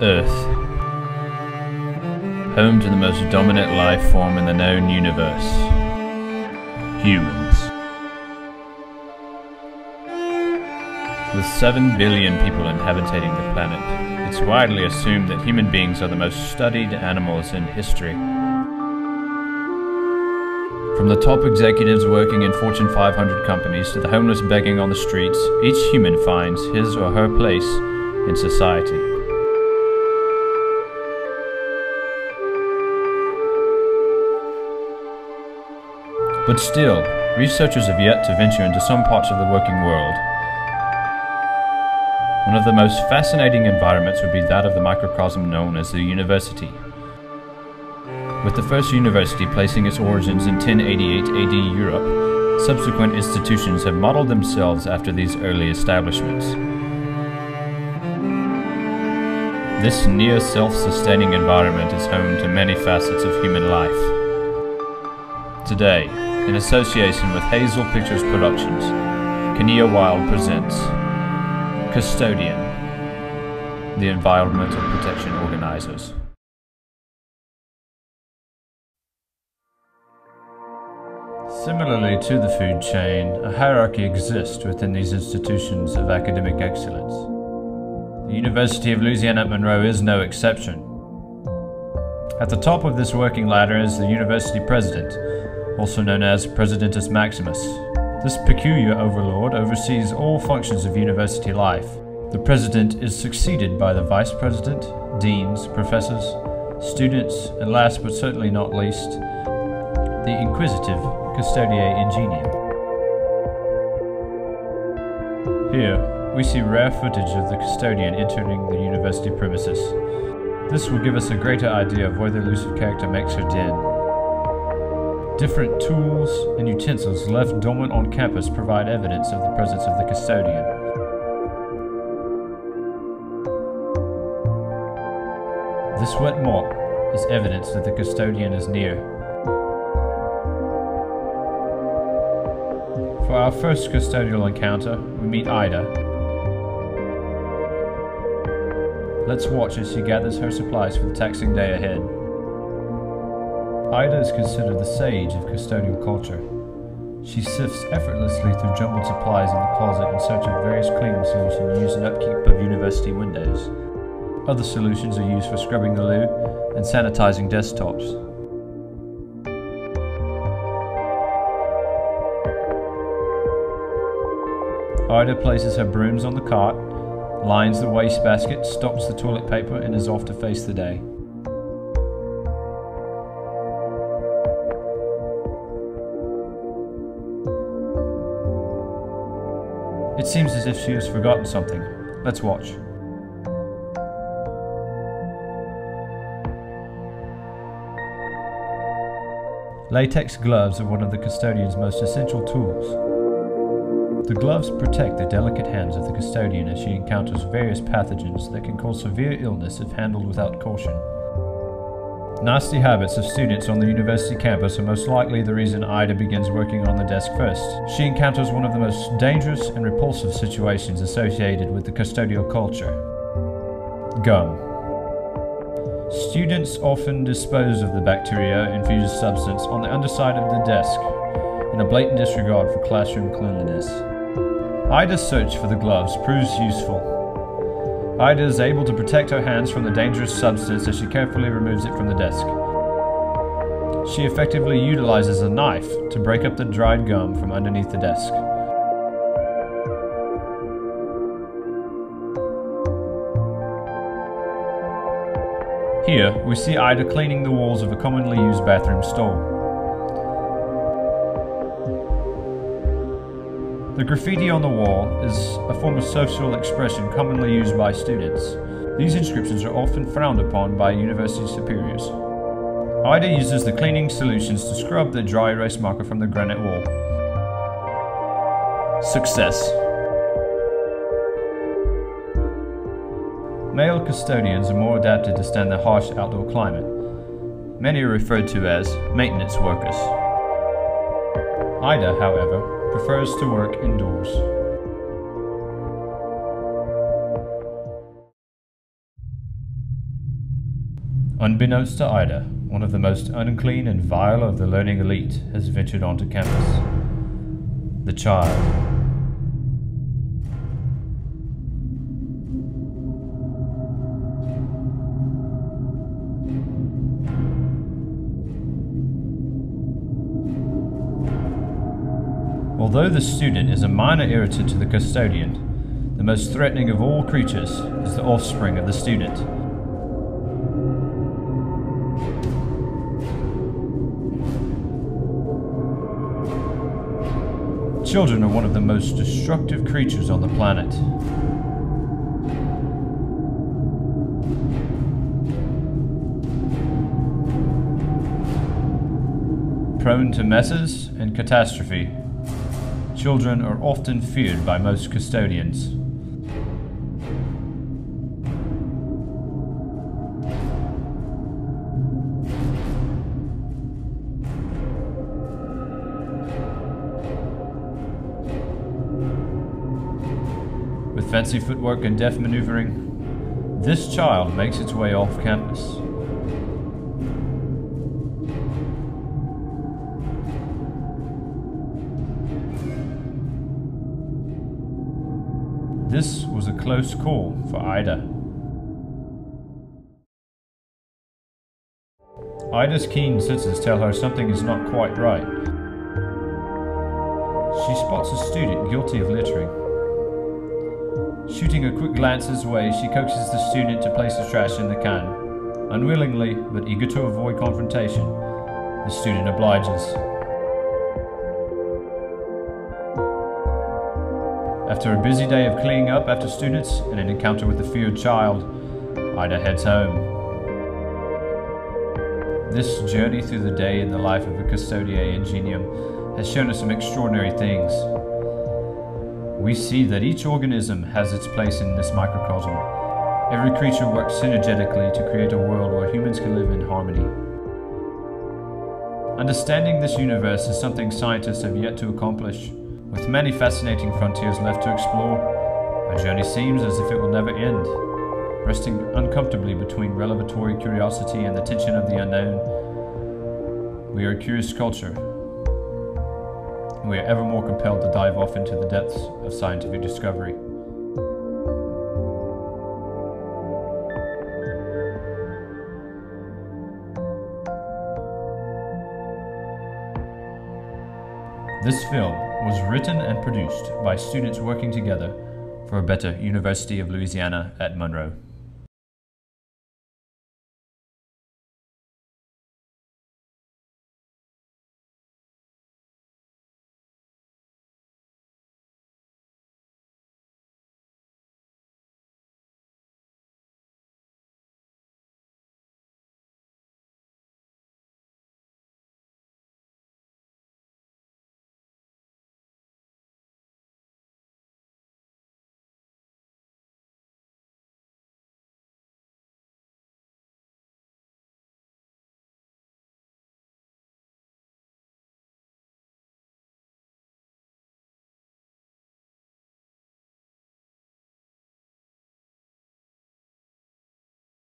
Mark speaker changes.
Speaker 1: Earth, home to the most dominant life form in the known universe, humans. With 7 billion people inhabiting the planet, it's widely assumed that human beings are the most studied animals in history. From the top executives working in Fortune 500 companies to the homeless begging on the streets, each human finds his or her place in society. But still, researchers have yet to venture into some parts of the working world. One of the most fascinating environments would be that of the microcosm known as the university. With the first university placing its origins in 1088 AD Europe, subsequent institutions have modeled themselves after these early establishments. This near self-sustaining environment is home to many facets of human life. Today, in association with Hazel Pictures Productions, Kenia Wild presents Custodian, the Environmental Protection Organizers. Similarly to the food chain, a hierarchy exists within these institutions of academic excellence. The University of Louisiana at Monroe is no exception. At the top of this working ladder is the university president, also known as Presidentus Maximus. This peculiar overlord oversees all functions of university life. The president is succeeded by the vice president, deans, professors, students, and last but certainly not least, the inquisitive Custodian Ingenium. Here, we see rare footage of the custodian entering the university premises. This will give us a greater idea of where the elusive character makes her den. Different tools and utensils left dormant on campus provide evidence of the presence of the custodian. This wet mop is evidence that the custodian is near. For our first custodial encounter, we meet Ida. Let's watch as she gathers her supplies for the taxing day ahead. Ida is considered the sage of custodial culture. She sifts effortlessly through jumbled supplies in the closet in search of various cleaning solutions used in upkeep of university windows. Other solutions are used for scrubbing the loo and sanitizing desktops. Ida places her brooms on the cart, lines the wastebasket, stocks the toilet paper, and is off to face the day. It seems as if she has forgotten something. Let's watch. Latex gloves are one of the custodian's most essential tools. The gloves protect the delicate hands of the custodian as she encounters various pathogens that can cause severe illness if handled without caution. Nasty habits of students on the university campus are most likely the reason Ida begins working on the desk first. She encounters one of the most dangerous and repulsive situations associated with the custodial culture: gum. Students often dispose of the bacteria-infused substance on the underside of the desk in a blatant disregard for classroom cleanliness. Ida's search for the gloves proves useful. Ida is able to protect her hands from the dangerous substance as she carefully removes it from the desk. She effectively utilizes a knife to break up the dried gum from underneath the desk. Here, we see Ida cleaning the walls of a commonly used bathroom stall. The graffiti on the wall is a form of social expression commonly used by students. These inscriptions are often frowned upon by university superiors. Ida uses the cleaning solutions to scrub the dry erase marker from the granite wall. Success. Male custodians are more adapted to stand the harsh outdoor climate. Many are referred to as maintenance workers. Ida, however, prefers to work indoors. Unbeknownst to Ida, one of the most unclean and vile of the learning elite has ventured onto campus. The child. Although the student is a minor irritant to the custodian, the most threatening of all creatures is the offspring of the student. Children are one of the most destructive creatures on the planet. Prone to messes and catastrophe, children are often feared by most custodians. With fancy footwork and deft maneuvering, this child makes its way off campus. This was a close call for Ida. Ida's keen senses tell her something is not quite right. She spots a student guilty of littering. Shooting a quick glance his way, she coaxes the student to place his trash in the can. Unwillingly, but eager to avoid confrontation, the student obliges. After a busy day of cleaning up after students and an encounter with the feared child, Ida heads home. This journey through the day in the life of a Custodian Ingenium has shown us some extraordinary things. We see that each organism has its place in this microcosm. Every creature works synergetically to create a world where humans can live in harmony. Understanding this universe is something scientists have yet to accomplish. With many fascinating frontiers left to explore, our journey seems as if it will never end. Resting uncomfortably between revelatory curiosity and the tension of the unknown, we are a curious culture. We are ever more compelled to dive off into the depths of scientific discovery. This film was written and produced by students working together for a better University of Louisiana at Monroe.